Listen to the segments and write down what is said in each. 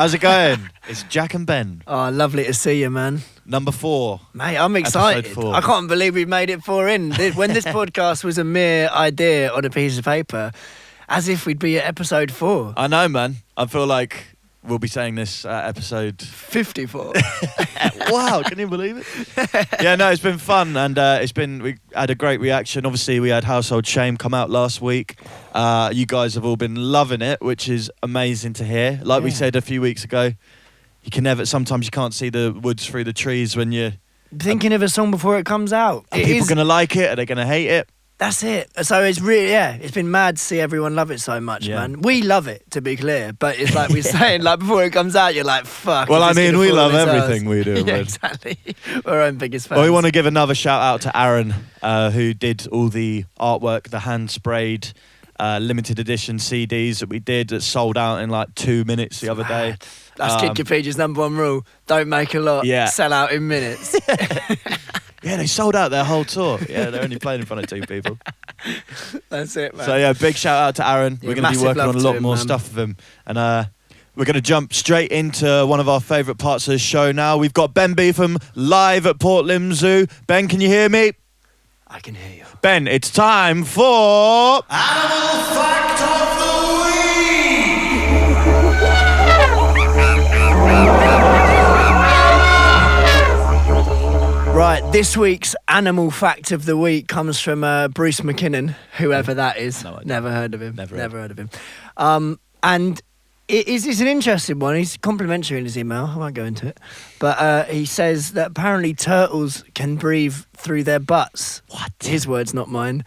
How's it going? It's Jack and Ben. Oh, lovely to see you, man. Number 4. Mate, I'm excited. Episode 4. I can't believe we've made it 4 in. When this podcast was a mere idea on a piece of paper, as if we'd be at episode 4. I know, man. I feel like we'll be saying this episode 54. Wow, can you believe it? Yeah, no, it's been fun, and we had a great reaction. Obviously, we had Household Shame come out last week. You guys have all been loving it, which is amazing to hear. Like we said a few weeks ago, sometimes you can't see the woods through the trees when you're thinking of a song before it comes out. Are people going to like it? Are they going to hate it? That's it. So it's really, it's been mad to see everyone love it so much, man. We love it, to be clear, but it's like we're saying, like before it comes out, you're like, fuck. Well, I mean, we love everything we do. Yeah, exactly. We're our own biggest fans. Well, we want to give another shout out to Aaron, who did all the artwork, the hand sprayed limited edition CDs that we did that sold out in like 2 minutes the other day. That's Kid Kapichi's #1 rule. Don't make a lot, sell out in minutes. Yeah, they sold out their whole tour. Yeah, they're only playing in front of 2 people. That's it, man. So yeah, big shout out to Aaron. We're going to be working on a lot more stuff with him. And we're going to jump straight into one of our favourite parts of the show now. We've got Ben Beetham live at Port Lim Zoo. Ben, can you hear me? I can hear you. Ben, it's time for... Animal Fact of the Week! Right, this week's Animal Fact of the Week comes from Bruce McKinnon, whoever that is. No idea. Never heard of him. Never heard of him. And it's an interesting one. He's complimentary in his email. I won't go into it. But he says that apparently turtles can breathe through their butts. What? His words, not mine.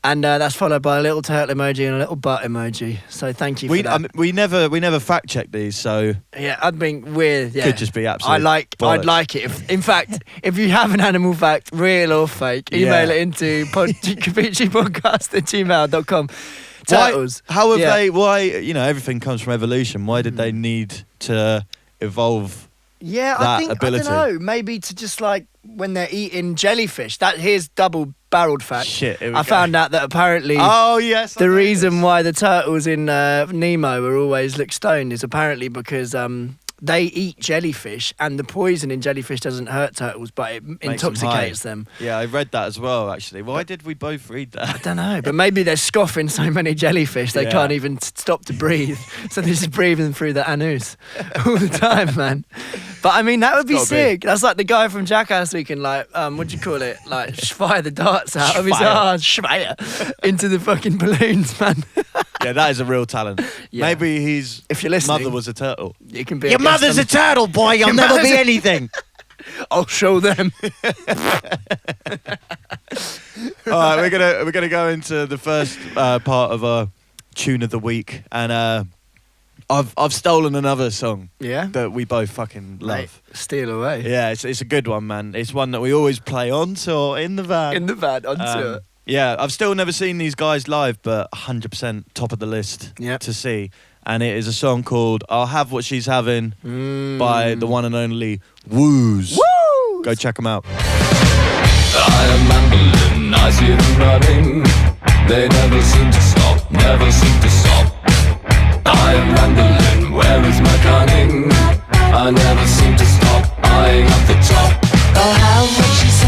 And that's followed by a little turtle emoji and a little butt emoji. So thank you for that. We never fact check these, so yeah, I think we're could just be absolute. I'd like it. In fact, if you have an animal fact, real or fake, email it into kapichipodcast@gmail.com. Turtles. How have they? Why? Everything comes from evolution. Why did they need to evolve? Yeah, I don't know. Maybe to just like when they're eating jellyfish. Here's double-barreled fact. Shit, here we I go. found out that apparently the reason why the turtles in Nemo always look stoned is apparently because they eat jellyfish, and the poison in jellyfish doesn't hurt turtles, but it intoxicates them. Yeah, I read that as well, actually. Why did we both read that? I don't know, but maybe they're scoffing so many jellyfish they can't even stop to breathe. So they're just breathing through the anus all the time, man. But I mean, that would be sick. That's like the guy from Jackass who can what do you call it? Like fire the darts out of his arse, into the fucking balloons, man. Yeah, that is a real talent. Yeah. Maybe if you're listening, mother was a turtle. You can be. Your mother's a turtle, boy. You'll never be anything. I'll show them. All right, we're gonna go into the first part of our tune of the week, and I've stolen another song. Yeah. That we both fucking love. Mate, steal away. Yeah, it's a good one, man. It's one that we always play on tour in the van. In the van on tour. Yeah, I've still never seen these guys live, but 100% top of the list to see. And it is a song called I'll Have What She's Having by the one and only Woos. Woo! Go check them out. I am ambling, I see them running. They never seem to stop, never seem to stop. I am rambling, where is my cunning? I never seem to stop, eyeing up the top. I'll have what she's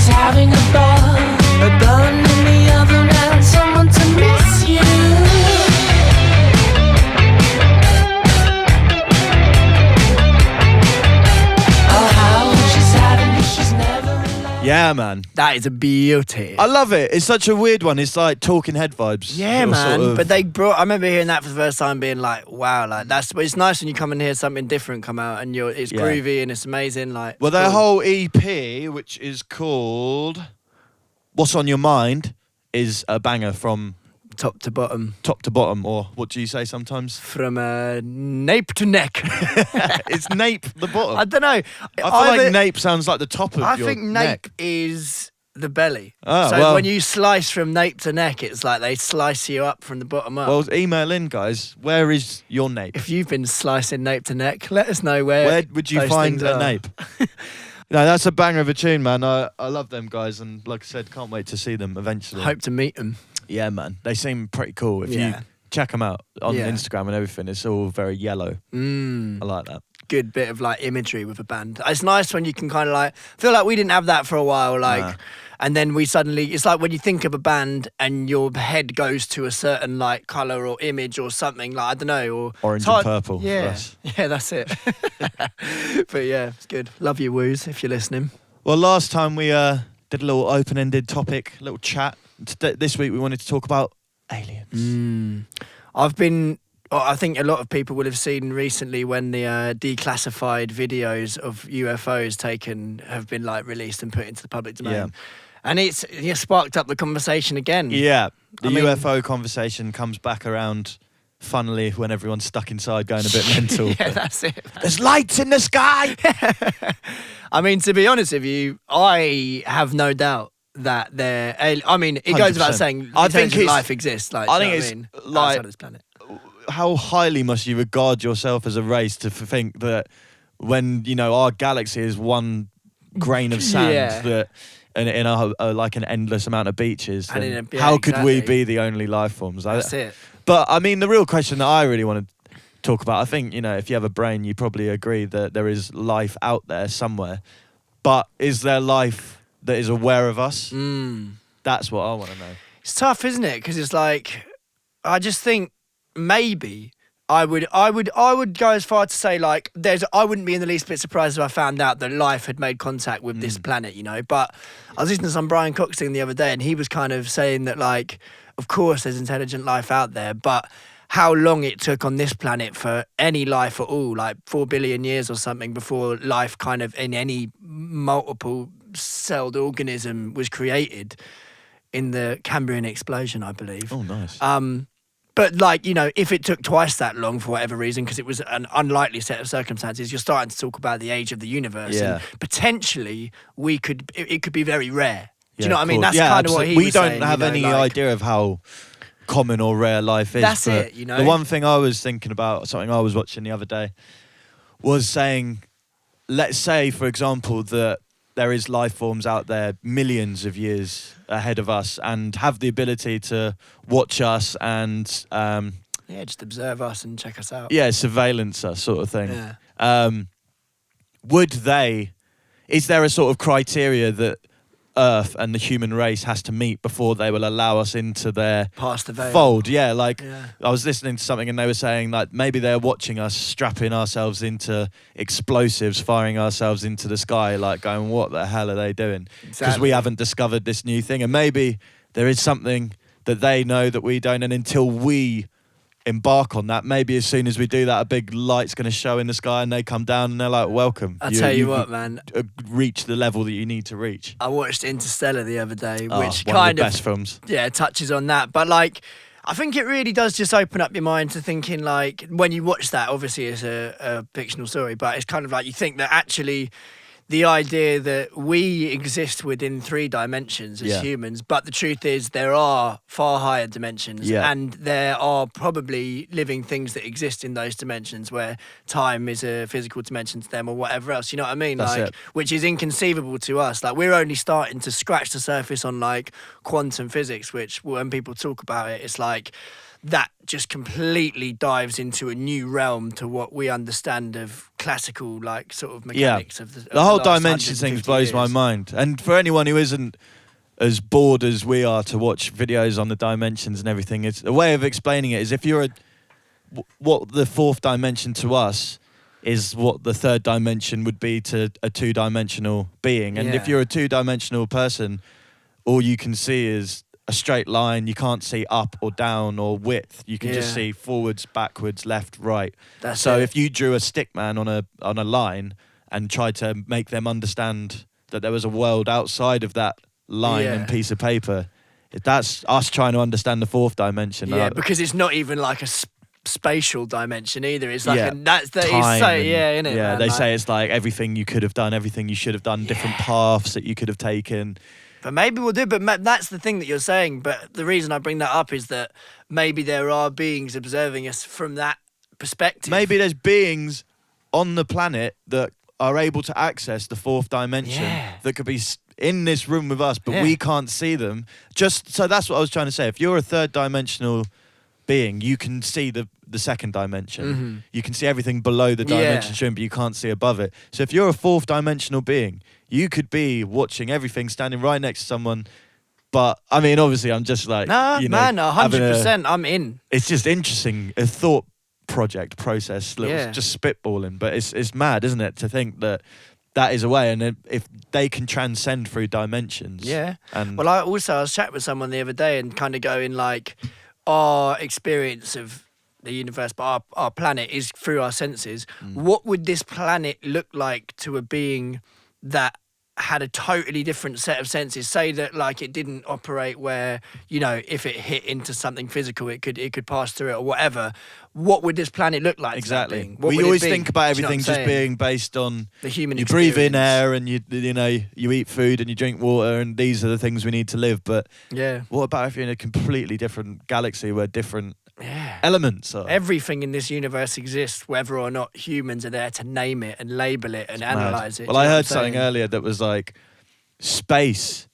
having a ball. A bun in the oven and someone to miss you. Yeah, man. That is a beauty. I love it. It's such a weird one. It's like Talking Head vibes. Yeah, man. But I remember hearing that for the first time, being like, wow, like but it's nice when you come and hear something different come out, and it's groovy and it's amazing. Like, well, their whole EP, which is called What's on Your Mind, is a banger from top to bottom. Top to bottom, or what do you say sometimes? From nape to neck. It's nape the bottom. I don't know. I feel like nape sounds like the top of your neck. I think nape is the belly. Oh, so when you slice from nape to neck, it's like they slice you up from the bottom up. Well, email in, guys. Where is your nape? If you've been slicing nape to neck, let us know where. Where would you find a nape? No, that's a banger of a tune, man. I love them guys, and like I said, can't wait to see them eventually. Hope to meet them. Yeah, man. They seem pretty cool. If you check them out on Yeah. Instagram and everything. It's all very yellow. I like that. Good bit of like imagery with a band. It's nice when you can kind of like feel like we didn't have that for a while, like, Nah. and then we suddenly. It's like when you think of a band and your head goes to a certain like color or image or something. Like I don't know, or Orange it's and hard- purple for Yeah, us. yeah, that's it. But yeah, it's good. Love you, Woos, if you're listening. Well, last time we did a little open-ended topic, a little chat. This week we wanted to talk about aliens. I think a lot of people will have seen recently when the declassified videos of UFOs taken have been like released and put into the public domain. Yeah. And it's sparked up the conversation again. Yeah, the I mean- UFO conversation comes back around, funnily, when everyone's stuck inside going a bit mental. Yeah, that's it. There's lights in the sky! I mean, to be honest with you, I have no doubt that there. I mean, it goes without 100%. saying, I think intelligent it's- life exists. Like, I do you think know what it's I mean? like- Outside of this planet. How highly must you regard yourself as a race to think that when, you know, our galaxy is one grain of sand Yeah. that in a like an endless amount of beaches, And then in a- yeah, how could we exactly. be the only life forms? That's it. But I mean, the real question that I really want to talk about, I think, you know, if you have a brain, you probably agree that there is life out there somewhere. But is there life that is aware of us? That's what I want to know. It's tough, isn't it? Because it's like, I just think maybe I would go as far to say like I wouldn't be in the least bit surprised if I found out that life had made contact with this planet, you know. But I was listening to some Brian Cox thing the other day, and he was kind of saying that like, of course there's intelligent life out there, but how long it took on this planet for any life at all, like 4 billion years or something, before life kind of in any multiple celled organism was created in the Cambrian explosion, I believe. Oh, nice. But like, you know, if it took twice that long for whatever reason, because it was an unlikely set of circumstances, you're starting to talk about the age of the universe. Yeah. And potentially it could be very rare. Do Yeah, you know what I mean? course. That's kind of what absolutely. he We was don't saying, have you know, any like- idea of how common or rare life is. That's but it, you know? The one thing I was thinking about, something I was watching the other day, was saying, let's say, for example, that there is life forms out there millions of years ahead of us and have the ability to watch us and Yeah, just observe us and check us out. surveillance us, sort of thing. Yeah. Is there a sort of criteria that Earth and the human race has to meet before they will allow us into their Past the veil. fold? Yeah, like Yeah. I was listening to something and they were saying like maybe they're watching us strapping ourselves into explosives, firing ourselves into the sky, like going, what the hell are they doing? Because Exactly. we haven't discovered this new thing. And maybe there is something that they know that we don't, and until we embark on that, maybe as soon as we do that, a big light's going to show in the sky and they come down and they're like, welcome. I'll tell you what, man. Reach the level that you need to reach. I watched Interstellar the other day, Oh, which one kind of the of best films. yeah, touches on that. But like, I think it really does just open up your mind to thinking like, when you watch that, obviously it's a fictional story, but it's kind of like you think that actually the idea that we exist within 3 dimensions as Yeah. humans, but the truth is there are far higher dimensions, Yeah. and there are probably living things that exist in those dimensions where time is a physical dimension to them or whatever else. You know what I mean? That's like, it. which is inconceivable to us. Like, we're only starting to scratch the surface on like quantum physics, which when people talk about it, it's like that just completely dives into a new realm to what we understand of classical, like, sort of mechanics of The whole last dimension 150 thing blows my years. mind. And for anyone who isn't as bored as we are to watch videos on the dimensions and everything, it's a way of explaining it is if you're what the 4th dimension to us is what the 3rd dimension would be to a 2-dimensional being. And if Yeah. you're a 2-dimensional person, all you can see is a straight line. You can't see up or down or width. You can just Yeah. see forwards, backwards, left, right. That's So it. if you drew a stick man on a line and tried to make them understand that there was a world outside of that line Yeah. and piece of paper, that's us trying to understand the 4th dimension. Yeah, because it's not even like a spatial dimension either. It's like Yeah. that's the it's time so and- yeah, innit? Yeah, man? they Like- say it's like everything you could have done, everything you should have done, different paths that you could have taken. But maybe we'll do. But that's the thing that you're saying. But the reason I bring that up is that maybe there are beings observing us from that perspective. Maybe there's beings on the planet that are able to access the 4th dimension Yeah. that could be in this room with us, but Yeah. we can't see them. Just so that's what I was trying to say. If you're a 3rd dimensional being, you can see the second dimension. You can see everything below the dimension shown, but you can't see above it. So if you're a fourth dimensional being, you could be watching everything standing right next to someone. But I mean, obviously, I'm just like, man, 100%. I'm in. It's just interesting, a thought process, just spitballing. But it's mad, isn't it, to think that is a way, and if they can transcend through dimensions. Yeah. And well, I was chatting with someone the other day and kind of going like, our experience of the universe, but our planet is through our senses. What would this planet look like to a being that had a totally different set of senses? Say that like it didn't operate where, you know, if it hit into something physical, it could pass through it or whatever. What would this planet look like? Exactly. We always think about everything just being based on the human you experience. breathe in air and you eat food and you drink water, and these are the things we need to live. But what about if you're in a completely different galaxy where different elements are? Everything in this universe exists, whether or not humans are there to name it and label it and analyze it. Well, I heard something earlier that was like, space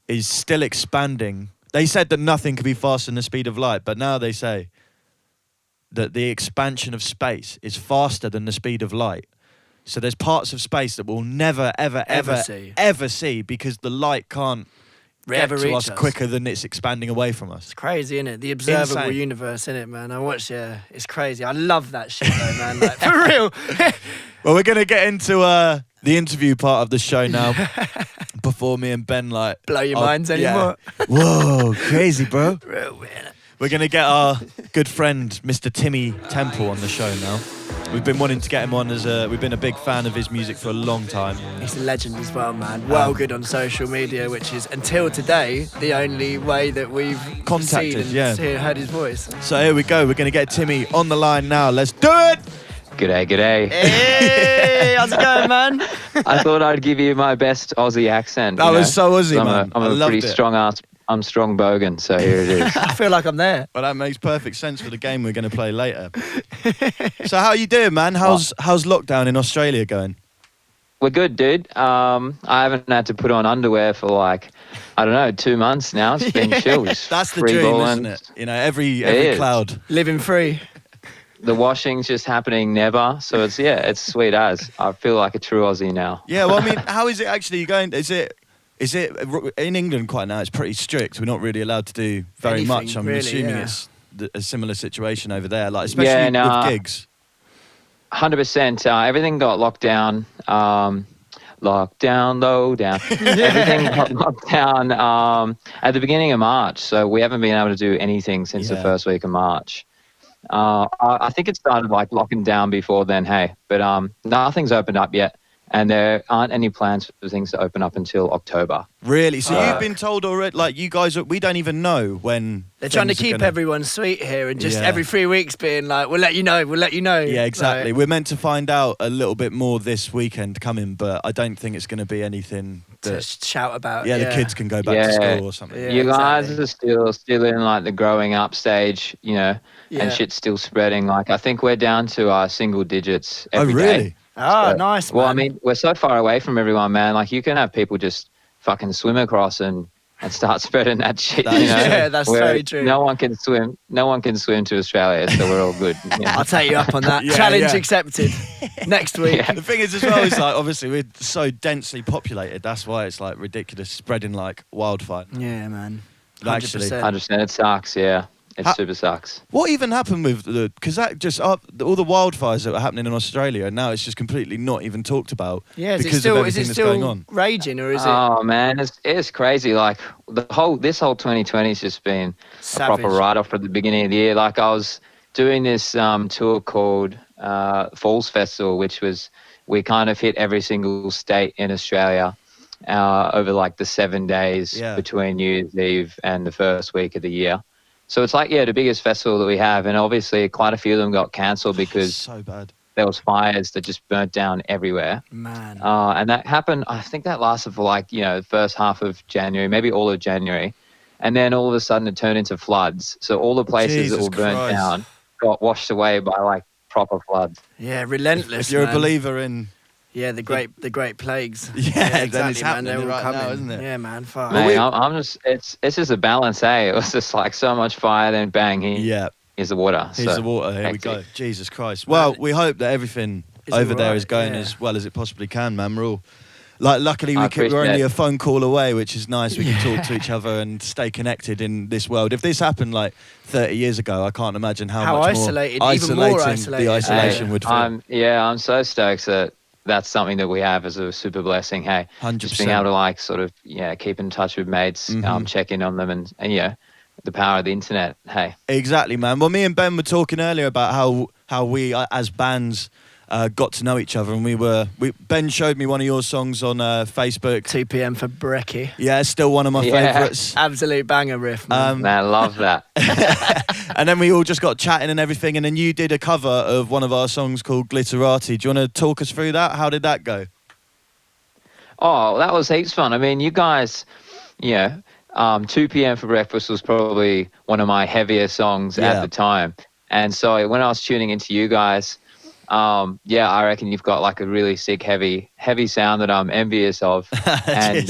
is still expanding. They said that nothing could be faster than the speed of light, but now they say that the expansion of space is faster than the speed of light. So there's parts of space that we'll never, ever see because the light can't get to us quicker than it's expanding away from us. It's crazy, isn't it? The observable universe, isn't it, man? I watch, it's crazy. I love that shit, though, man. Like, for real. Well, we're going to get into the interview part of the show now before me and Ben, like... blow your minds anymore. Yeah. Whoa, crazy, bro. Real, man. We're going to get our good friend, Mr. Timmy Temple, on the show now. We've been wanting to get him on we've been a big fan of his music for a long time. He's a legend as well, man. Well good on social media, which is, until today, the only way that we've contacted, heard his voice. So here we go. We're going to get Timmy on the line now. Let's do it! G'day. Hey, how's it going, man? I thought I'd give you my best Aussie accent. That was so Aussie, man. I'm a pretty strong-ass. I'm strong Bogan, so here it is. I feel like I'm there. Well, that makes perfect sense for the game we're going to play later. So how you doing, man? How's lockdown in Australia going? We're good, dude. I haven't had to put on underwear for like, I don't know, 2 months now. It's been chill. That's the dream, isn't it? You know, every cloud. Living free. The washing's just happening never. So it's sweet as. I feel like a true Aussie now. Yeah, well, I mean, how is it actually going? Is it in England quite now? It's pretty strict. We're not really allowed to do very much. I'm assuming it's a similar situation over there, like especially with gigs. 100%. Everything got locked down. Lockdown, lowdown. Everything got locked down at the beginning of March. So we haven't been able to do anything since the first week of March. I think it started like locking down before then, but nothing's opened up yet. And there aren't any plans for things to open up until October. Really? So you've been told already, like you guys, we don't even know when. They're trying to keep everyone sweet here and just every 3 weeks being like, we'll let you know. Yeah, exactly. Like, we're meant to find out a little bit more this weekend coming, but I don't think it's going to be anything to shout about. Yeah, the kids can go back to school or something. Yeah, you guys are still in like the growing up stage, you know, and shit's still spreading. Like I think we're down to single digits every day. Really? Oh, so, nice, man. Well, I mean, we're so far away from everyone, man. Like, you can have people just fucking swim across and start spreading that shit, you know? Yeah, that's very true. No one can swim to Australia, so we're all good. You know? I'll take you up on that. Challenge accepted. Next week. The thing is, as well, is like, obviously, we're so densely populated. That's why it's, like, ridiculous, spreading like wildfire. Yeah, man. 100%. Actually. 100%. It sucks, yeah. It super sucks. What even happened with because that just all the wildfires that were happening in Australia, and now it's just completely not even talked about. Yeah, because of everything that's going on. Raging, or is it? Oh man, it's crazy. Like this whole 2020 has just been savage. A proper write-off at the beginning of the year. Like I was doing this tour called Falls Festival, which was we kind of hit every single state in Australia over like the 7 days between New Year's Eve and the first week of the year. So it's like, the biggest festival that we have. And obviously quite a few of them got cancelled because so bad. There was fires that just burnt down everywhere. Man. And that happened, I think that lasted for like, the first half of January, maybe all of January. And then all of a sudden it turned into floods. So all the places that were burnt down got washed away by like proper floods. Yeah, relentless. If you're a believer in Yeah, the great plagues. Yeah, then exactly, it's man. happening They're all right coming. now, isn't it? Yeah, man. Fuck. Mate, I'm just, it's just a balance, eh? It was just like so much fire, then bang, here's the water. Here's so, the water. Here we hectic. go. Jesus Christ. Well, we hope that everything over there alright, is going yeah. as well as it possibly can, man. We're all luckily I we're only appreciate a phone call away, which is nice. We can talk to each other and stay connected in this world. If this happened like 30 years ago, I can't imagine how much isolated, more even more isolated. the isolation Hey, would feel. I'm so stoked that that's something that we have as a super blessing. Hey, 100%. just being able to like sort of keep in touch with mates, check in on them, and the power of the internet. Hey, Exactly, man. Well, me and Ben were talking earlier about how we as bands got to know each other, and Ben showed me one of your songs on Facebook. 2 p.m. for Brekkie. Yeah, it's still one of my favourites. Absolute banger riff, man. man, I love that. And then we all just got chatting and everything, and then you did a cover of one of our songs called Glitterati. Do you want to talk us through that? How did that go? Oh, that was heaps fun. I mean, you guys, 2 p.m. for breakfast was probably one of my heavier songs at the time. And so when I was tuning into you guys, I reckon you've got like a really sick, heavy sound that I'm envious of. And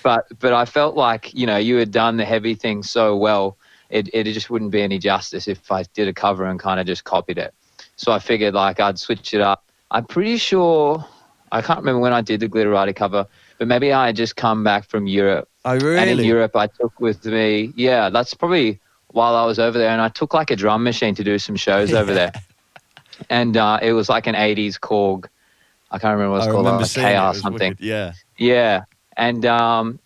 but I felt like, you had done the heavy thing so well, it just wouldn't be any justice if I did a cover and kind of just copied it. So I figured like I'd switch it up. I'm pretty sure, I can't remember when I did the Glitterati cover, but maybe I had just come back from Europe. Oh, really? And in Europe, I took with me, that's probably while I was over there, and I took like a drum machine to do some shows over there. And it was like an 80s Korg. I can't remember what it's called, like KR something. Wicked. Yeah. Yeah. And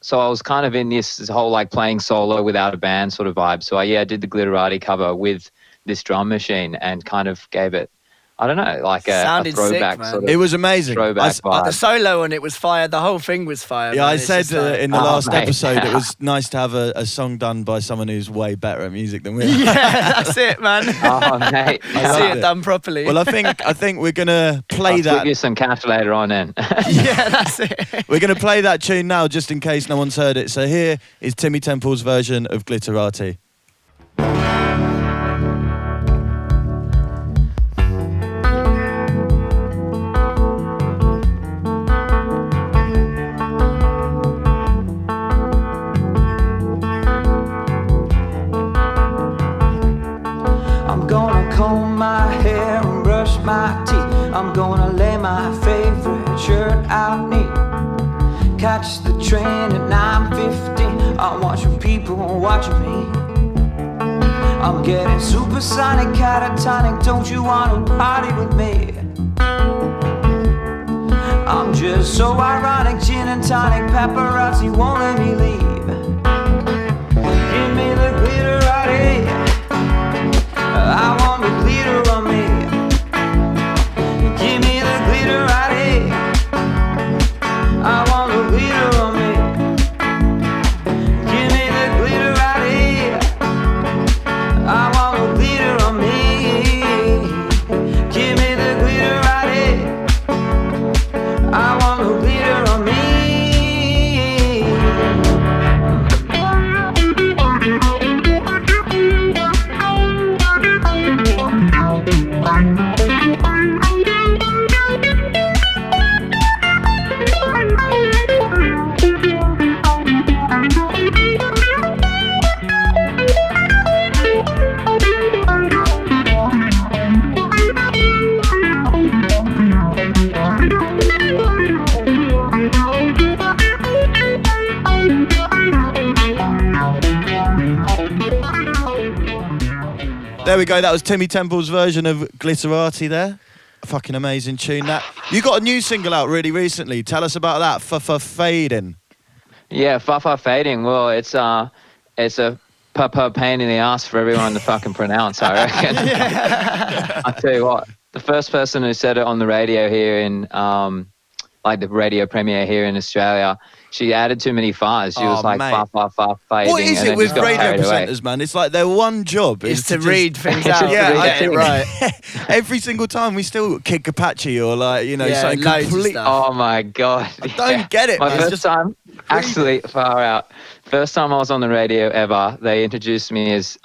so I was kind of in this whole like playing solo without a band sort of vibe. So I did the Glitterati cover with this drum machine and kind of gave it, I don't know, like a throwback sick, sort of. It was amazing. Throwback vibe. The solo on it was fire. The whole thing was fire. Yeah, man. I It's said just like- in the last mate. episode it was nice to have a song done by someone who's way better at music than we are. Yeah, that's it, man. Oh, mate. See loved it it. done properly. Well, I think we're gonna play I'll that. give you some cash later on then. yeah, that's it. We're gonna play that tune now, just in case no one's heard it. So here is Timmy Temple's version of Glitterati. I'm gonna comb my hair and brush my teeth. I'm gonna lay my favorite shirt out neat. Catch the train at 9:15. I'm watching people watching me. I'm getting supersonic, catatonic. Don't you wanna party with me? I'm just so ironic, gin and tonic. Paparazzi won't let me leave. Give me the glitterati. I want the glitter on me. Give me the glitterati. I want the glitter on me. Give me the glitterati. I want the glitter on me. Give me the glitterati. I want the glitter on me. There we go. That was Timmy Temple's version of Glitterati there. A fucking amazing tune. That you got a new single out really recently. Tell us about that. Fading. Yeah, Fafa Fading. Well, it's a pain in the ass for everyone to fucking pronounce, I reckon. I tell you what, the first person who said it on the radio here in like the radio premiere here in Australia, she added too many fars. She was like mate. Fa fading. What is and it then with just got radio carried away. presenters, man? It's like their one job Is to just- read things It's just out. to Yeah, read I it get it in. right. Every single time we still Kid Kapichi or like, Yeah, something loads of complete. stuff. Oh my god! I don't get it, My man. It's first just time, actually, far out. First time I was on the radio ever. They introduced me as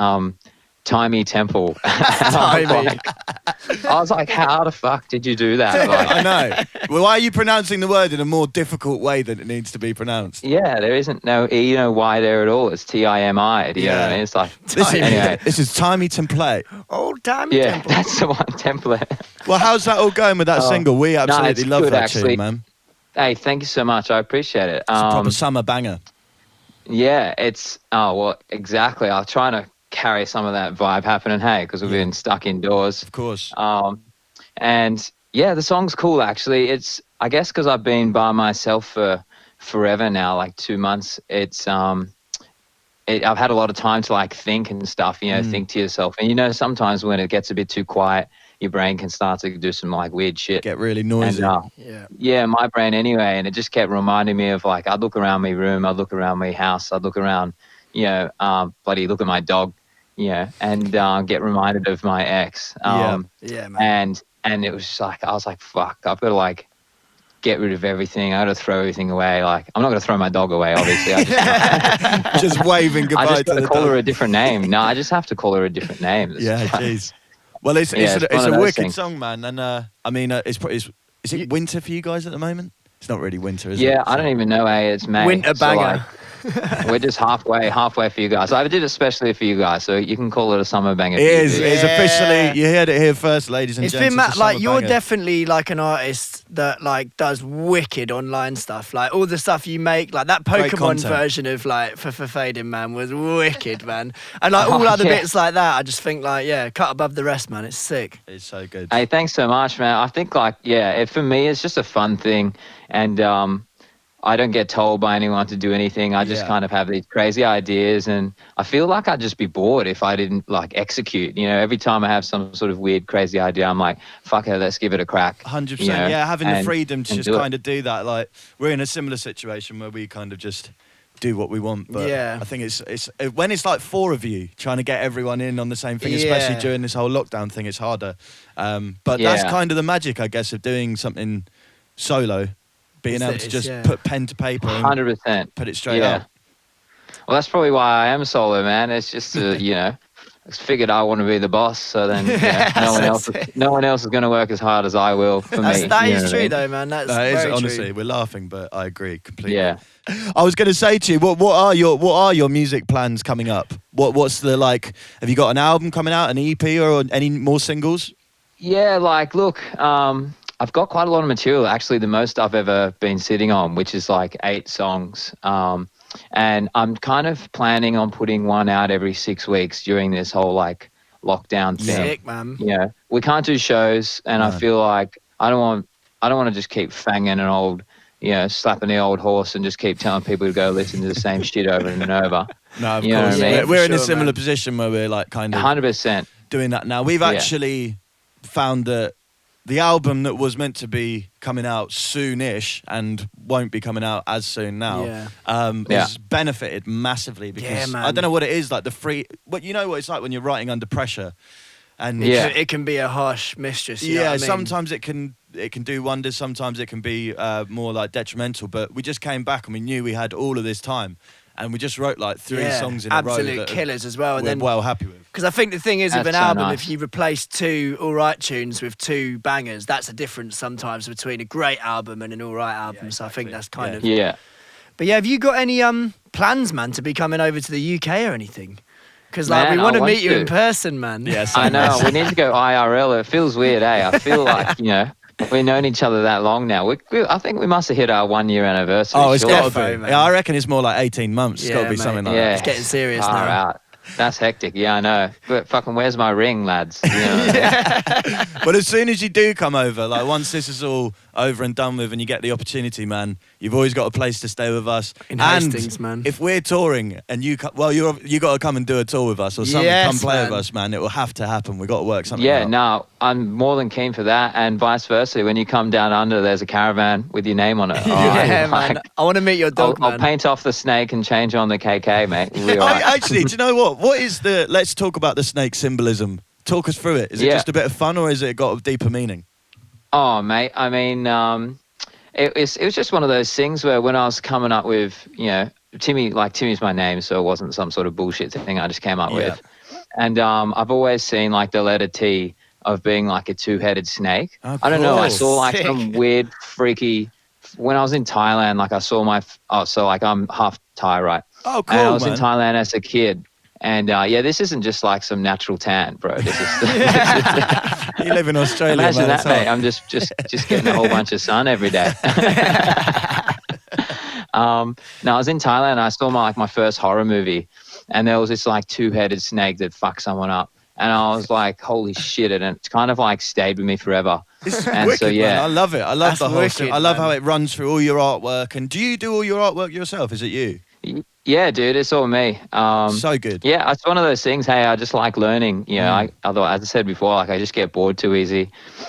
Timmy Temple. And I was Timey. like, I was like, how the fuck did you do that? Like, I know. Well, why are you pronouncing the word in a more difficult way than it needs to be pronounced? yeah, there isn't no E, no Y there at all. It's Timi. Do you know what I mean? It's like, anyway. This is Timmy Temple. Old Timmy Yeah, Temple. that's the one template. Well, how's that all going with that single? We absolutely it's love good, that actually. tune, man. Hey, thank you so much. I appreciate it. It's a proper summer banger. Yeah, it's exactly. I'm trying to carry some of that vibe happening, hey, because we've been stuck indoors. Of course. And yeah, the song's cool actually. It's, I guess, because I've been by myself for forever now, like 2 months. It's I've had a lot of time to like think and stuff, you know, think to yourself. And you know, sometimes when it gets a bit too quiet, your brain can start to do some like weird shit. Get really noisy. And, yeah, my brain anyway. And it just kept reminding me of like, I'd look around my room, I'd look around my house, I'd look around, you know, bloody look at my dog, you know, and get reminded of my ex. Yeah, man. And it was just like, I was like, fuck, I've got to like get rid of everything. I got to throw everything away. Like, I'm not going to throw my dog away, obviously. I just waving goodbye I just to the call dog. her a different name. No, I just have to call her a different name. Yeah, jeez. Well, it's one a of those wicked things. song, man. And I mean, is it winter for you guys at the moment? It's not really winter, is it? Yeah, I don't even know. It's May. Winter So, banger. like, we're just halfway for you guys. I did it especially for you guys, so you can call it a summer banger. It is. Yeah. It's officially. You heard it here first, ladies and It's gents. been It's a like summer you're banger. definitely like an artist that like does wicked online stuff. Like all the stuff you make, like that Great Pokemon content. version of like for Fading Man was wicked, man. And like all other yeah. bits like that, I just think like cut above the rest, man. It's sick. It's so good. Hey, thanks so much, man. I think like, for me, it's just a fun thing. And I don't get told by anyone to do anything. I just kind of have these crazy ideas. And I feel like I'd just be bored if I didn't like execute. You know, every time I have some sort of weird, crazy idea, I'm like, fuck it, let's give it a crack. 100%. You know, Yeah, having the and- freedom to and just do it. kind of do that. Like, we're in a similar situation where we kind of just do what we want. But Yeah. I think it's when it's like four of you trying to get everyone in on the same thing, especially during this whole lockdown thing, it's harder. But that's kind of the magic, I guess, of doing something solo. Being able to just put pen to paper and 100%. put it straight out. Well, that's probably why I am solo, man. It's just, you know, I figured I want to be the boss, so then no one else is going to work as hard as I will for me. That you know is what I true mean? though, man. That's No, it is, very honestly, true. we're laughing, but I agree completely. Yeah. I was going to say to you, what are your music plans coming up? What's the like? Have you got an album coming out, an EP, or any more singles? Yeah, like, look, I've got quite a lot of material, actually the most I've ever been sitting on, which is like 8 songs. And I'm kind of planning on putting one out every 6 weeks during this whole like lockdown thing. Sick, man. You know, we can't do shows, and I feel like I don't want to just keep fanging an old, you know, slapping the old horse and just keep telling people to go listen to the same shit over and over. No, of You know course. what I mean? We're in a Sure, similar man. position where we're like kind of 100%. doing that now. We've actually found that the album that was meant to be coming out soonish and won't be coming out as soon now has benefited massively because man. I don't know what it is, like the free. But you know what it's like when you're writing under pressure, and It can be a harsh mistress. You know what I mean? sometimes it can do wonders. Sometimes it can be more like detrimental. But we just came back and we knew we had all of this time, and we just wrote like 3 songs in a row. absolute that killers as well. And we're then well happy with. because I think the thing is with an That's so album, nice. if you replace 2 all right tunes with 2 bangers, that's a difference sometimes between a great album and an all right album. So I think that's kind of. Yeah. But yeah, have you got any plans, man, to be coming over to the UK or anything? Because like Man, we want I to want meet you in to. person, man. Yes, I know. We need to go IRL. It feels weird, eh? I feel like, you know, we've known each other that long now. I think we must have hit our 1 year anniversary. Oh, it's surely. got to Defo, be. man. Yeah, I reckon it's more like 18 months. It's got to be mate. something like Yeah. It's getting serious Far now. out. That's hectic. Yeah, I know. But fucking, where's my ring, lads? You know what I mean? But as soon as you do come over, like once this is all over and done with and you get the opportunity, man, you've always got a place to stay with us. In and Hastings, man. if we're touring and you got to come and do a tour with us or something, Yes, come play man. with us, man. It will have to happen. We've got to work something Yeah, out. no, I'm more than keen for that, and vice versa. When you come down under, there's a caravan with your name on it. Yeah, like, man. I want to meet your dog, I'll man. paint off the snake and change on the KK, mate. We'll be all right. Actually, do you know what? What is let's talk about the snake symbolism. Talk us through it. Is it Yeah. just a bit of fun or has it got a deeper meaning? Oh, mate. I mean, it was just one of those things where when I was coming up with, you know, Timmy's my name, so it wasn't some sort of bullshit thing I just came up with. And I've always seen like the letter T of being like a two-headed snake. Oh, I don't know. I cool. saw like Sick. some weird, freaky. When I was in Thailand, like I saw like I'm half Thai, right? Oh, cool, And I was man. in Thailand as a kid. And this isn't just like some natural tan, bro. This is You live in Australia, imagine man. that, mate. I'm just getting a whole bunch of sun every day. No, I was in Thailand. And I saw my first horror movie, and there was this like two-headed snake that fucked someone up, and I was like, "Holy shit!" And it's kind of like stayed with me forever. It's And wicked, so, yeah. man. I love it. I love That's the whole wicked, thing. I love man. how it runs through all your artwork. And do you do all your artwork yourself? Is it you? Yeah, dude, it's all me. So good. Yeah, it's one of those things. Hey, I just like learning. You know, otherwise, as I said before, like I just get bored too easy,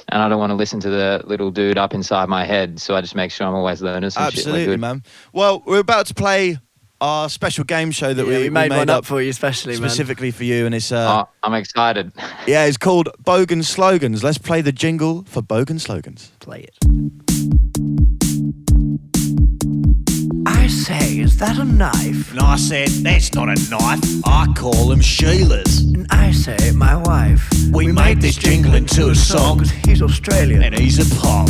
and I don't want to listen to the little dude up inside my head. So I just make sure I'm always learning some shit. Absolutely, Like, good. man. Well, we're about to play our special game show that Yeah, we made one made up up for you, especially, man. specifically for you, and it's Oh, I'm excited. yeah, it's called Bogan Slogans. Let's play the jingle for Bogan Slogans. Play it. I say, is that a knife? And I said, that's not a knife. I call them Sheilas. And I say, my wife. We made this jingle into a song. 'Cause he's Australian. And he's a pop.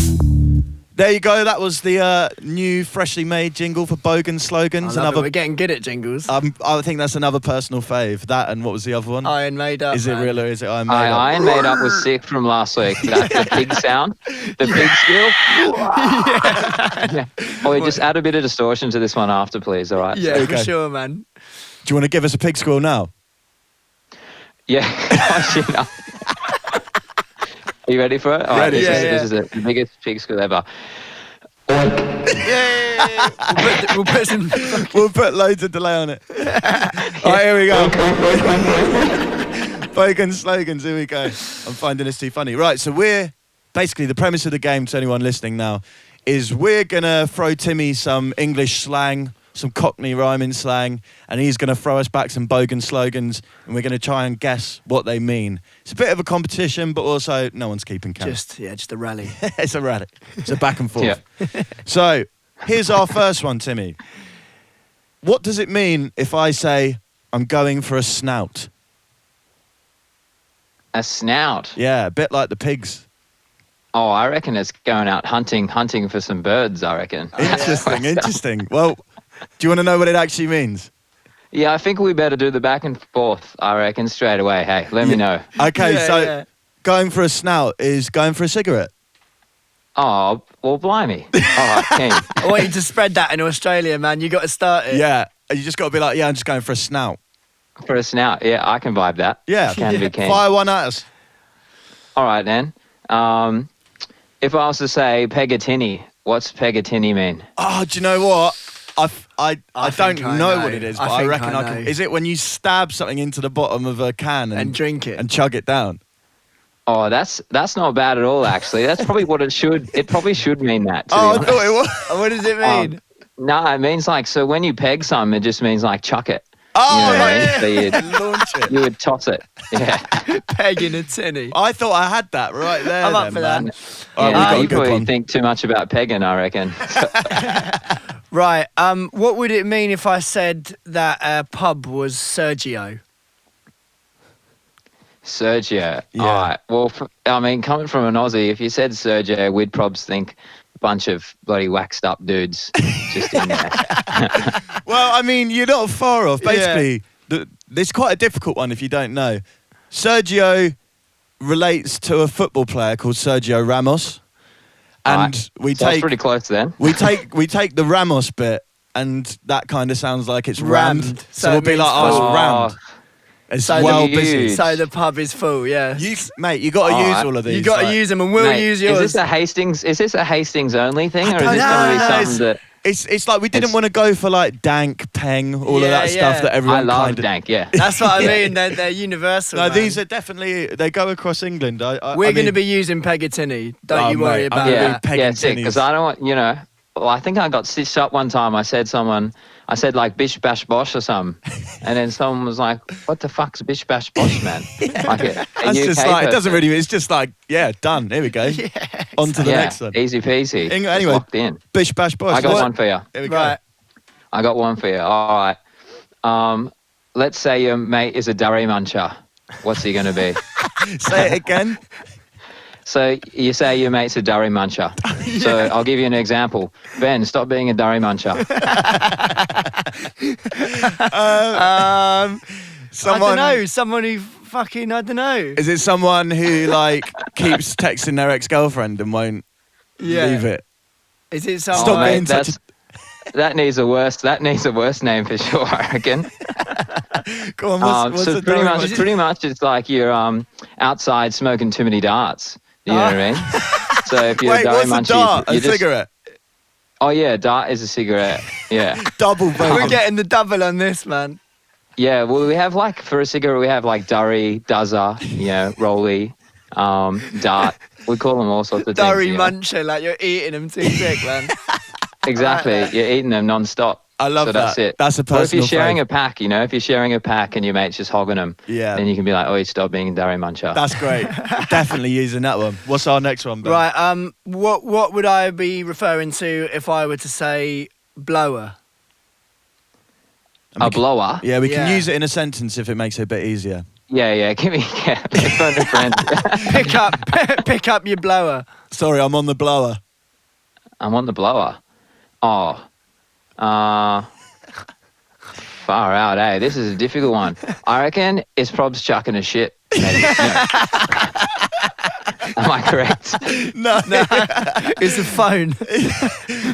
There you go. That was the new, freshly made jingle for Bogan Slogans. I love it. We're getting good at jingles. I think that's another personal fave. That and what was the other one? Iron Made Up. Is it man. real or is it Iron Made Up? Iron Made Up was sick from last week. That's the pig sound, the pig skill. Yeah. Oh, we just add a bit of distortion to this one after, please. All right. Yeah, Okay. for sure, man. Do you want to give us a pig squeal now? Yeah. Oh, shit, no. Are you ready for it? All right, Ready. This is the biggest pig squeal ever. We'll put some. We'll put loads of delay on it. All right, here we go. Bogan Slogans, here we go. I'm finding this too funny. Right, so we're basically the premise of the game to anyone listening now is we're going to throw Timmy some English slang, some Cockney rhyming slang, and he's going to throw us back some Bogan Slogans, and we're going to try and guess what they mean. It's a bit of a competition, but also no one's keeping count. Just a rally. It's a rally. It's a back and forth. So, here's our first one, Timmy. What does it mean if I say, I'm going for a snout? A snout. Yeah, a bit like the pigs. Oh, I reckon it's going out hunting for some birds, I reckon. Interesting, interesting. Well, do you want to know what it actually means? Yeah, I think we better do the back and forth, I reckon, straight away. Hey, let me know. Okay, Yeah, so yeah. going for a snout is going for a cigarette. Oh, well, blimey. All right, keen. I want you to spread that in Australia, man. You got to start it. Yeah, you just got to be like, yeah, I'm just going for a snout. For a snout, yeah, I can vibe that. Yeah, Can be keen. fire one at us. All right, then. If I was to say Pegatini, what's Pegatini mean? Oh, do you know what? I don't think I know know. what it is, I but I think reckon I I can. know. Is it when you stab something into the bottom of a can And drink it. and chug it down? Oh, that's not bad at all, actually. That's probably what it should. It probably should mean that. To Oh, I be thought it was. What does it mean? No, it means like, so when you peg something, it just means like chuck it. Oh, You know what I mean? yeah. So you'd, Launch it. you would toss it. Yeah. Pegging a tinny. I thought I had that right there. I'm up then, for that. man. All right, Yeah, we've got a you good probably one. think too much about pegging, I reckon. Right. What would it mean if I said that pub was Sergio? Sergio. Yeah. All right. Well, I mean, coming from an Aussie, if you said Sergio, we'd probably think a bunch of bloody waxed up dudes just in there. Well, I mean, you're not far off. Basically, it's quite a difficult one if you don't know. Sergio relates to a football player called Sergio Ramos, and Right. we So that's take pretty close then. we take the Ramos bit, and that kind of sounds like it's rammed. Rammed. So So we'll it be means like, oh, full. it's rammed. It's So well the busy. huge- So the pub is full, yeah. Mate, you got to All use right. all of these. You got to like- use them, and we'll Mate, use Is yours. this a Hastings only thing, or is don't this going to be know. something that It's like we didn't It's- want to go for like dank, peng, all of Yeah, that stuff yeah. that I everyone love kind of. dank? Yeah. That's what I mean. They're universal. No, man. these are definitely they go across England. We're going to be using Pegatini. Don't Oh, you worry mate, I'm about gonna that. be pegging tinnies. Because I don't want, well, I think I got stitched up one time. I said like bish bash bosh or something, and then someone was like, "What the fuck's bish bash bosh, man?" Like a That's just UK like it doesn't person. really. It's just like done. Here we go. On to the Yeah, next one. easy peasy. Anyway. Just locked in. Bish bash bosh. I got What? one for you. Here we go. Right. I got one for you. All right. Let's say your mate is a durry muncher. What's he going to be? Say it again. So you say your mate's a durry muncher. So I'll give you an example. Ben, stop being a durry muncher. Someone, I don't know. Someone who fucking, I don't know. Is it someone who like keeps texting their ex-girlfriend and won't leave it? Is it someone? Stop mate, being such a... That needs a worse name for sure, I reckon. Go on, what's so the pretty much it's like you're outside smoking too many darts. You know what I mean? So if you're Wait, a durry what's a muncher, dart? you A just, cigarette? Oh yeah, a dart is a cigarette. Yeah. Double We're bone. getting the double on this, man. Yeah, well, we have like, for a cigarette, we have like durry, duzzer, rolly, dart. We call them all sorts of Durry things. muncher, like you're eating them too quick, man. Exactly. You're eating them non-stop. I love so that. That's it. That's a Or if personal you're sharing fave. a pack, if you're sharing a pack and your mate's just hogging them, then you can be like, oh, stop being a durry muncher. That's great. Definitely using that one. What's our next one, Ben? Right, what would I be referring to if I were to say blower? A blower? Yeah, we can Yeah. use it in a sentence if it makes it a bit easier. Yeah, give me phone a friend. Pick up your blower. Sorry, I'm on the blower. I'm on the blower. Oh. Far out, eh? This is a difficult one. I reckon it's probs chucking a shit. Maybe. Am I correct? No. It's a phone.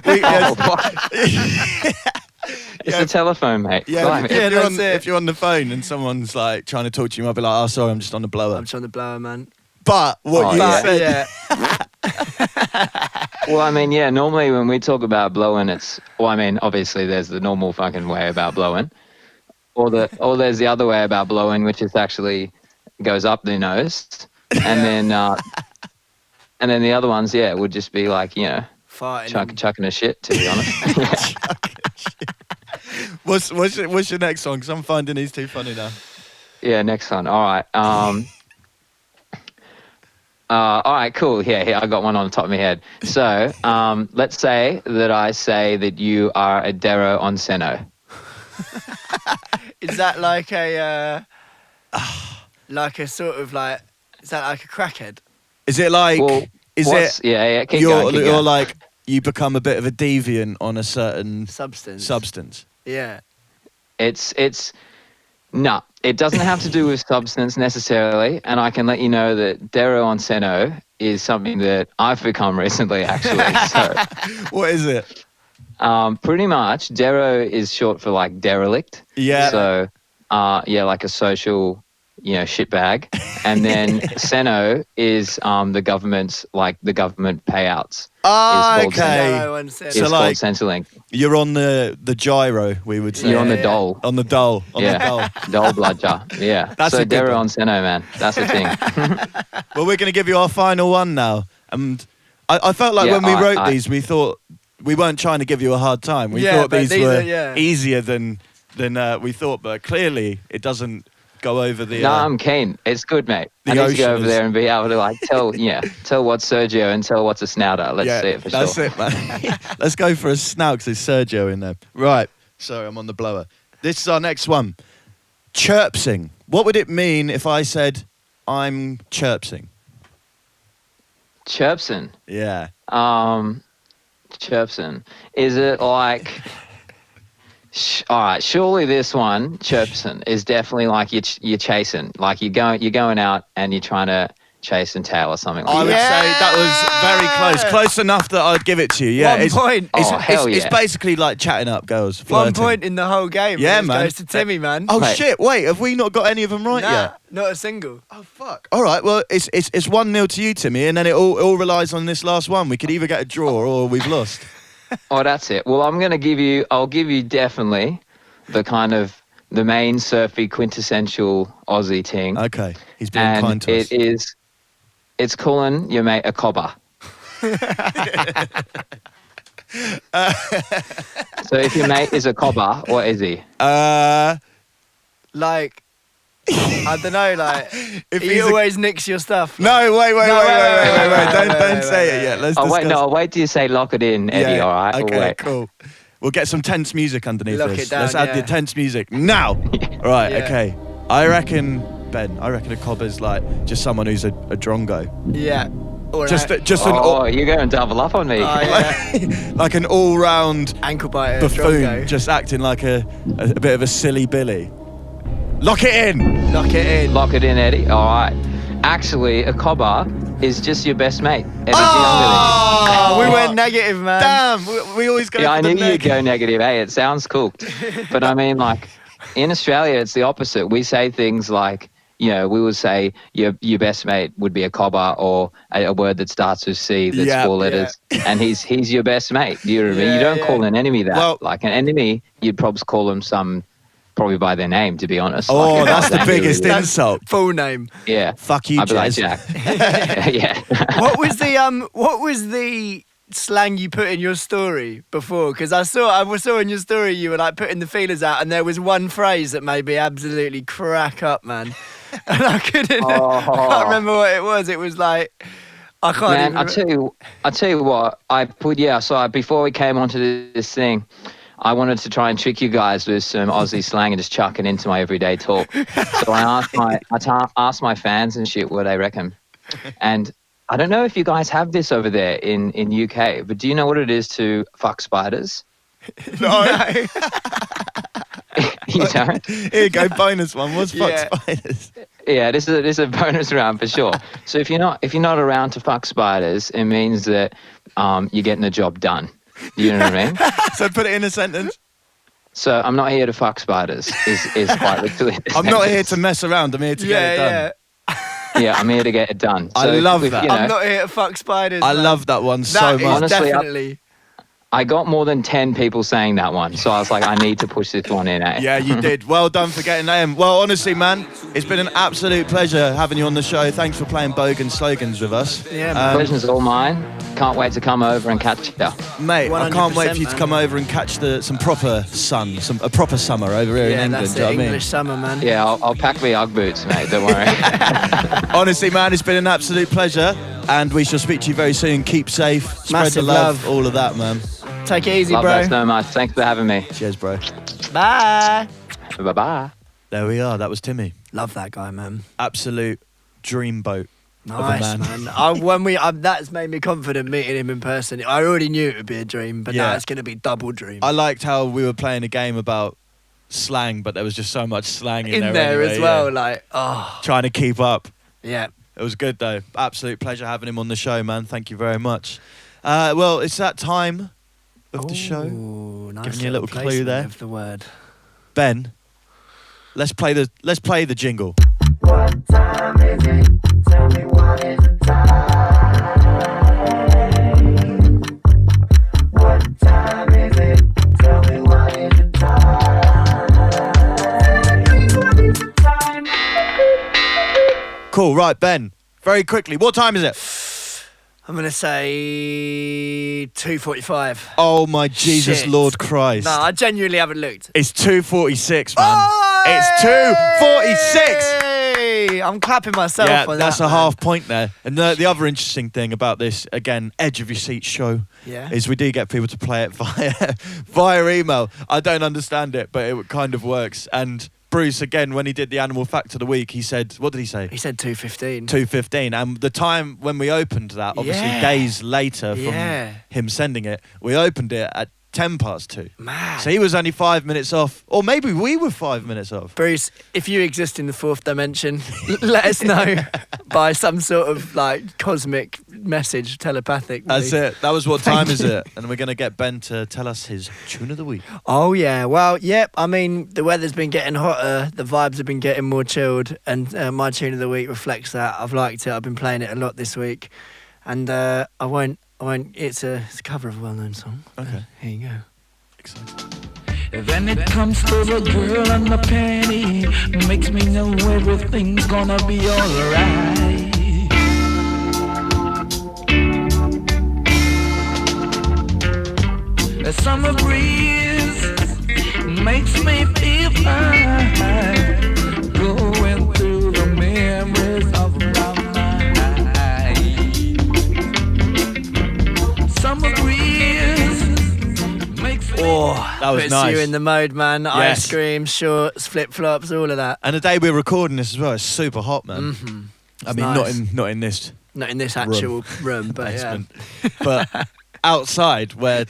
Oh, fuck. It's a telephone, mate. Yeah, Blimey. if you're on the phone and someone's like trying to talk to you, you might be like, oh, sorry, I'm just on the blower. I'm trying to blower, man. But what you said... Yeah. Well, I mean, yeah, normally when we talk about blowing, obviously there's the normal fucking way about blowing. Or there's the other way about blowing, which is actually goes up the nose. And then the other ones, would just be like, Farting. chucking a shit, to be honest. What's your next song? Because I'm finding these too funny now. Yeah, next one. All right. All right, cool. Yeah, I got one on the top of my head. So let's say that I say that you are a Dero on Seno. Is that like a sort of like? Is that like a crackhead? Is it like? Well, is it? Yeah. Keep You're going. like you become a bit of a deviant on a certain Substance. Yeah. No, it doesn't have to do with substance necessarily, and I can let you know that Dero on Seno is something that I've become recently, actually. So, what is it? pretty much, Dero is short for like derelict. Yeah. So, like a social, shitbag, and then Seno is the government payouts. Ah, It's called okay. It's It's So, called like, Centrelink. You're on the gyro, we would say. You're on the yeah. dole. On the dole. On the dole. Dole bludger. Yeah. That's a so good Dero one. on Seno, man. That's the thing. Well, we're going to give you our final one now. And I felt like Yeah, when we wrote I- these, we thought we weren't trying to give you a hard time. We Yeah, thought but these these were are- easier than we thought. But clearly, it doesn't go over the... No, I'm keen. It's good, mate. The I need to ocean go over is- there and be able to tell what's Sergio and tell what's a snouter. Let's see it for that's sure. it, man. Let's go for a snout because there's Sergio in there. Right. Sorry, I'm on the blower. This is our next one. Chirpsing. What would it mean if I said I'm chirpsing? Chirpsing. Yeah. Chirpsing. Is it like... all right, surely this one, chirpsing, is definitely like you're chasing. Like you're going out and you're trying to chase and tail or something like I would that. say that was very close. Close enough that I'd give it to you. Yeah. 1 point. It's basically like chatting up girls. 1 Flirting. point in the whole game. Yeah, It man. goes to Timmy, man. Oh, Mate. shit. Wait, have we not got any of them right Nah, yet? not a single. Oh, fuck. All right, well, it's 1-0 to you, Timmy, and then it all relies on this last one. We could either get a draw or we've lost. Oh, that's it. Well, I'll give you definitely the main surfy quintessential Aussie ting. Okay. He's being And kind to us. it's calling your mate a cobber. So if your mate is a cobber, what is he? Like, I don't know, like, If he he's a- always nicks your stuff. No, wait. wait, Don't say it yet. Let's Oh, discuss. wait, no, I'll wait till you say lock it in, Eddie, all right? Okay, We'll wait. cool. We'll get some tense music underneath Lock this. it down, Let's add yeah. the tense music now. Right, Yeah. okay. I reckon a cobber's like just someone who's a drongo. Yeah. Or Just a- just an Oh, you're going to double up on me. Oh, yeah. like an all-round Ankle biter. buffoon, Drongo. just acting like a bit of a silly Billy. Lock it in. Lock it in. Lock it in, Eddie. All right. Actually, a cobber is just your best mate. Eddie's Oh, We went negative, man. Damn, we always go. yeah, for I the knew you'd go negative. Hey, it sounds cooked. But I mean, like, in Australia, it's the opposite. We say things like, we would say your best mate would be a cobber, or a word that starts with C that's Yeah, 4 letters, and he's your best mate. Do you know what I mean? You don't call an enemy that. Well- like an enemy, you'd probably call them probably by their name, to be honest. Oh, Like, if I that's was the angry biggest with you. insult. Full name. Yeah. Fuck you, I'd be like, Jazz. Jack. Yeah. What was the slang you put in your story before? Because I saw in your story you were like putting the feelers out, and there was one phrase that made me absolutely crack up, man. And I couldn't. I can't remember what it was. It was like I can't. Man, even I tell you what. I put before we came onto this thing, I wanted to try and trick you guys with some Aussie slang and just chuck it into my everyday talk. So I asked my fans and shit what they reckon. And I don't know if you guys have this over there in UK, but do you know what it is to fuck spiders? No. You don't? Here you go, bonus one. What's fuck Yeah. spiders? Yeah, this is a bonus round for sure. So if you're not around to fuck spiders, it means that you're getting the job done. You know what I mean? So put it in a sentence. So I'm not here to fuck spiders. Is quite literally. the I'm not here sentence. to mess around. I'm here to get it done. yeah. Yeah, I'm here to get it done. I love that. I'm not here to fuck spiders. I man. love that one so That is much. Honestly, definitely. I got more than 10 people saying that one, so I was like, I need to push this one in. Eh? Yeah, you did. Well done for getting that in. Well, honestly, man, it's been an absolute pleasure having you on the show. Thanks for playing Bogan slogans with us. Yeah, man. Pleasure's all mine. Can't wait to come over and catch you. Mate, I can't wait for you 100%, to come over and catch some proper sun, a proper summer over here in Yeah, England. that's Do you know it. what I mean? English summer, man. Yeah, I'll pack me Ugg boots, mate. Don't worry. Honestly, man, it's been an absolute pleasure, and we shall speak to you very soon. Keep safe, spread the Massive love, love. all of that, man. Take it easy, Love bro. that so much. Thanks for having me. Cheers, bro. Bye. Bye-bye. There we are. That was Timmy. Love that guy, man. Absolute dreamboat. Nice, man. man. That's made me confident meeting him in person. I already knew it would be a dream, but now Yeah. it's going to be double dream. I liked how we were playing a game about slang, but there was just so much slang in, in there anyway, as well, yeah. like, oh, Trying to keep up. yeah. It was good though. Absolute pleasure having him on the show, man. Thank you very much. Well, it's that time of the show. Ooh, nice Giving you a little clue placement there. Of the word. Ben, let's play the jingle. What time is it? Tell me what is the time? What time is it? Tell me what is the time? Cool, right, Ben. Very quickly, what time is it? I'm going to say 2:45. Oh my Jesus Shit. Lord Christ. No, I genuinely haven't looked. It's 2:46, man. Oh, It's 2:46. Hey! I'm clapping myself Yeah, on that's that, a man. half point there. And the other interesting thing about this, again, edge of your seat show, Yeah. is we do get people to play it via email. I don't understand it, but it kind of works. And Bruce, again, when he did the animal fact of the week, he said, what did he say? He said 2:15. 2:15. And the time when we opened that, obviously Yeah. days later from Yeah. him sending it, we opened it at 2:10. Man. So he was only 5 minutes off, or maybe we were 5 minutes off. Bruce, if you exist in the fourth dimension, let us know by some sort of like cosmic message, telepathic. That's it. That was what Thank time is you. it? And we're going to get Ben to tell us his tune of the week. Oh yeah, well, yep. I mean, the weather's been getting hotter, the vibes have been getting more chilled, and my tune of the week reflects that. I've liked it. I've been playing it a lot this week, and I won't. It's a cover of a well-known song. Okay. Here you go. Excited. Then it comes to the girl and the penny, makes me know everything's gonna be alright. A summer breeze makes me feel fine, going through the memories of my mind. Summer breeze makes me That was Puts nice. you in the mode, man. Yes. Ice cream, shorts, flip-flops, all of that. And the day we're recording this as well, it's super hot, man. Mm-hmm. I mean, nice. not in this Not in this actual room, but basement. But outside where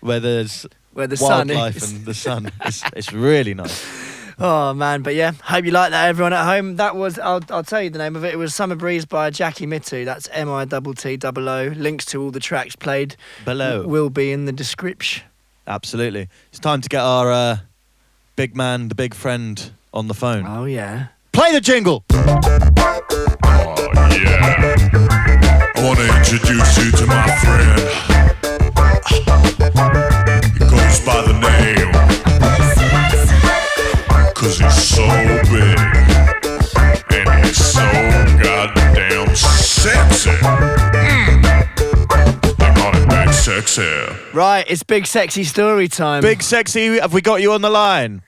there's where the sun wildlife is. and the sun, it's really nice. Oh man, but yeah, hope you like that, everyone at home. That was, I'll tell you the name of it. It was Summer Breeze by Jackie Mittoo. That's MITTOO. Links to all the tracks played Below. will be in the description. Absolutely. It's time to get our big man, the big friend, on the phone. Oh yeah. Play the jingle. Yeah. I want to introduce you to my friend. He goes by the name, 'cause he's so big and he's so goddamn sexy. They call it Big Sexy. Right, it's big sexy story time. Big sexy, have we got you on the line?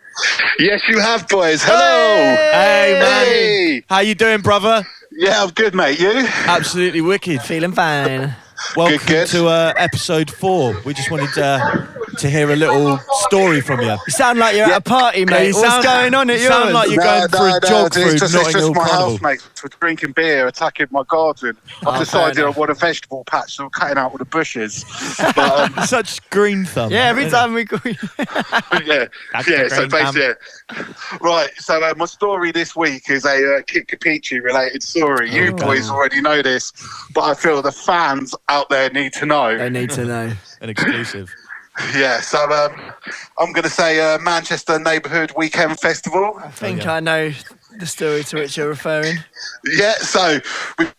Yes, you have, boys. Hello. Hey, man. Hey. How you doing, brother? Yeah, I'm good, mate. You? Absolutely wicked. Feeling fine. Welcome Good. to episode 4. We just wanted to hear a little story from you. You sound like you're at a party, mate. you What's sound- going on at you yours? sound like you're going for a jog through it's just Notting Hill my Carnival. housemates for drinking beer, attacking my garden. I've decided fair I enough. want a vegetable patch, so I'm cutting out all the bushes. But, Such green thumb. Yeah, every time we go. yeah, That's yeah. the So green basically, right. So my story this week is a Kid Kapichi related story. You boys already know this, but I feel the fans out there need to know. They need to know. An exclusive. Yeah. So I'm going to say Manchester Neighbourhood Weekend Festival. I think I know the story to which you're referring. Yeah, so we've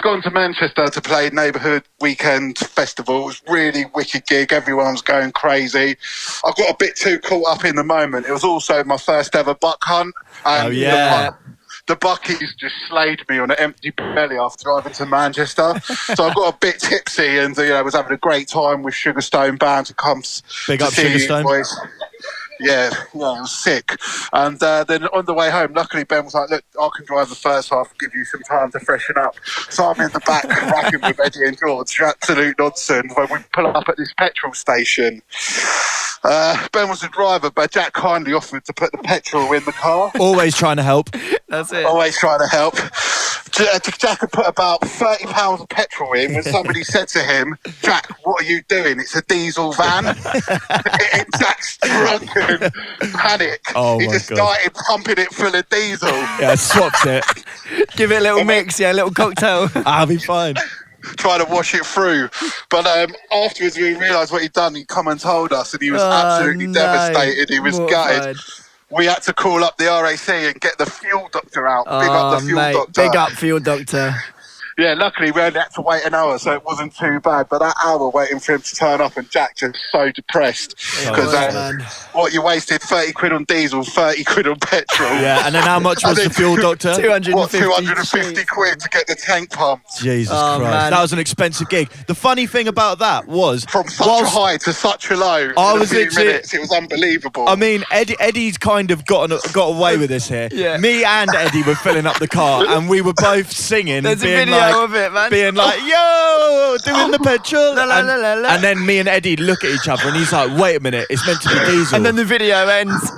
gone to Manchester to play Neighbourhood Weekend Festival. It was a really wicked gig. Everyone was going crazy. I got a bit too caught up in the moment. It was also my first ever buck hunt. And the buckies just slayed me on an empty belly after driving to Manchester. So I got a bit tipsy and was having a great time with Sugarstone Band to come Big to up see you Sugarstone. boys. Yeah, it was sick. And then on the way home, luckily Ben was like, look, I can drive the first half, give you some time to freshen up. So I'm in the back racking with Eddie and George, absolute nonsense, when we pull up at this petrol station. Ben was the driver, but Jack kindly offered to put the petrol in the car. Always trying to help. That's it. Always trying to help. Jack had put about £30 of petrol in when somebody said to him, Jack, what are you doing? It's a diesel van. In Jack's drunken panic, Oh he my just God. started pumping it full of diesel. Yeah, swaps it. Give it a little mix, a little cocktail. I'll be fine. Trying to wash it through. But afterwards we realised what he'd done. He'd come and told us and he was absolutely devastated. He was gutted. We had to call up the RAC and get the fuel doctor out. Big up the fuel doctor. Big up fuel doctor. Yeah, luckily we only had to wait an hour, so it wasn't too bad. But that hour waiting for him to turn up, and Jack just so depressed because what you wasted 30 quid on diesel, 30 quid on petrol. Yeah, and then how much was the fuel doctor? 250 quid to get the tank pumped. Jesus Christ. man. That was an expensive gig. The funny thing about that was... From such a high to such a low. I in was a few literally- minutes, it was unbelievable. I mean, Eddie's kind of got away with this here. Yeah. Me and Eddie were filling up the car, and we were both singing. There's a being video like, of it, man. Being like, yo, doing the petrol. La, la, la, la, la. And then me and Eddie look at each other, and he's like, wait a minute, it's meant to be diesel. And then the video ends.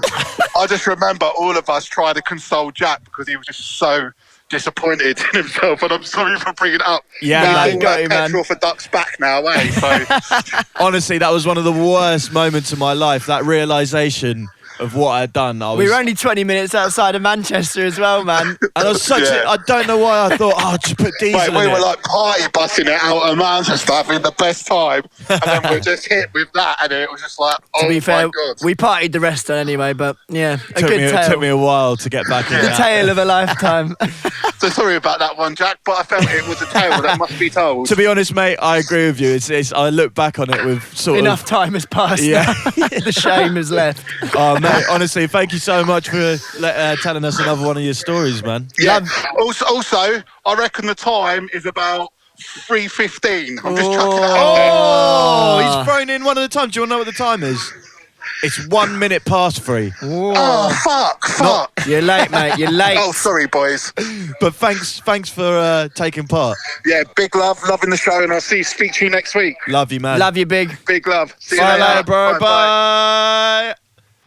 I just remember all of us trying to console Jack because he was just so disappointed in himself, and I'm sorry for bringing it up. Yeah, He's man. all Got that you, man. petrol for ducks back now, eh? So Honestly, that was one of the worst moments of my life, that realisation of what I'd done. We were only 20 minutes outside of Manchester as well, man. And I was I don't know why I thought, just put diesel mate, in we it. were like party busting it out of Manchester, having the best time, and then we were just hit with that, and it was just like, oh To be fair, my God. we partied the rest anyway, but yeah, a good It tale. took me a while to get back in The that. tale of a lifetime. So sorry about that one, Jack, but I felt it was a tale that must be told. To be honest, mate, I agree with you. I look back on it with sort Enough of... time has passed. Yeah. now. The shame has left. Oh, mate, honestly, thank you so much for telling us another one of your stories, man. Yeah. Also, I reckon the time is about 3:15. I'm just chucking it out there. Oh, he's thrown in one of the times. Do you want to know what the time is? It's 1 minute past 3. Oh, fuck. You're late, mate. You're late. Oh, sorry, boys. But thanks for taking part. Yeah, big love, loving the show, and I'll speak to you next week. Love you, man. Love you, big. Big love. See See you later, bro. Bye. Bye.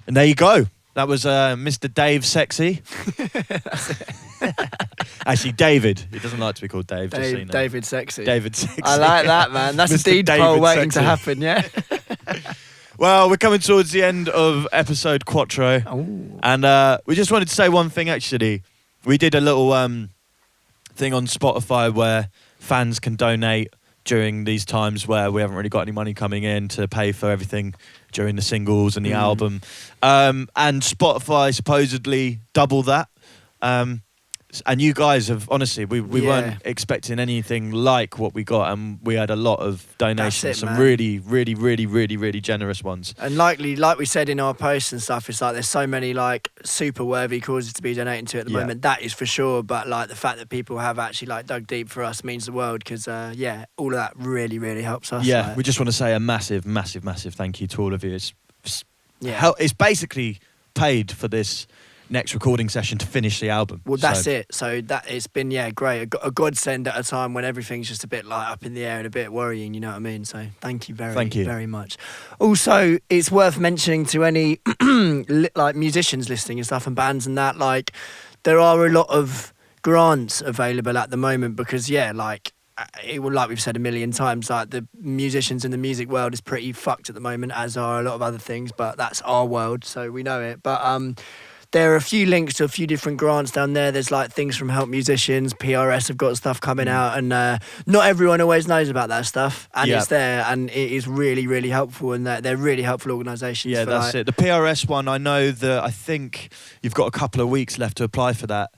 And there you go. That was Mr. Dave Sexy. That's it. Actually, David. He doesn't like to be called Dave. Just so you know. David Sexy. David Sexy. I like that, man. That's a Mr. deed David poll waiting Sexy. to happen, yeah? Well, we're coming towards the end of episode Quattro. Ooh. And we just wanted to say one thing, actually. We did a little thing on Spotify where fans can donate during these times where we haven't really got any money coming in to pay for everything during the singles and the album. And Spotify supposedly double that. And you guys have, honestly, we weren't expecting anything like what we got, and we had a lot of donations, some man. really, really, really, really, really generous ones. And like we said in our posts and stuff, it's like there's so many like super worthy causes to be donating to at the moment. That is for sure. But like the fact that people have actually like dug deep for us means the world, because all of that really, really helps us. Yeah, like. we just want to say a massive, massive, massive thank you to all of you. It's basically paid for this next recording session to finish the album. Well, that's it. So that it's been great, a godsend at a time when everything's just a bit like up in the air and a bit worrying. You know what I mean? So thank you very much. Also, it's worth mentioning to any like musicians listening and stuff and bands and that, like there are a lot of grants available at the moment because like we've said a million times, like the musicians in the music world is pretty fucked at the moment, as are a lot of other things, but that's our world, so we know it. But there are a few links to a few different grants down there. There's like things from Help Musicians, PRS have got stuff coming out, and not everyone always knows about that stuff, and it's there, and it is really, really helpful, and they're really helpful organisations. Yeah, that's it. The PRS one, I know that I think you've got a couple of weeks left to apply for that.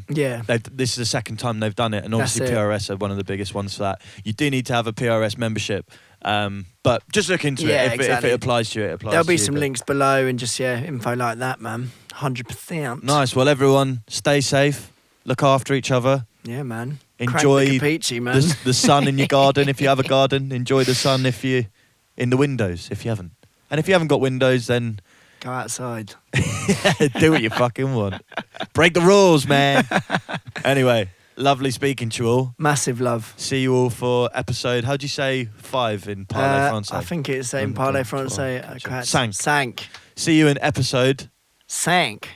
This is the second time they've done it, and obviously PRS are one of the biggest ones for that. You do need to have a PRS membership. But just look into it. If it applies to you, it applies to you. There'll be some links below and just info like that, man. 100%. Nice. Well, everyone, stay safe. Look after each other. Yeah, man. Enjoy Kid Kapichi, man. The sun in your garden if you have a garden. Enjoy the sun if you in the windows if you haven't. And if you haven't got windows, then go outside. Do what you fucking want. Break the rules, man. Anyway. Lovely speaking to you all. Massive love. See you all for episode, how do you say 5 in Parler Français? I think it's in Parler Français. Cinq. See you in episode... Cinq,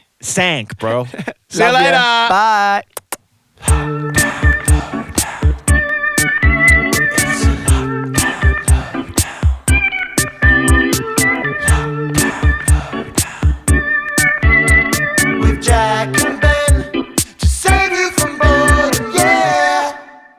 bro. See you later. Bye.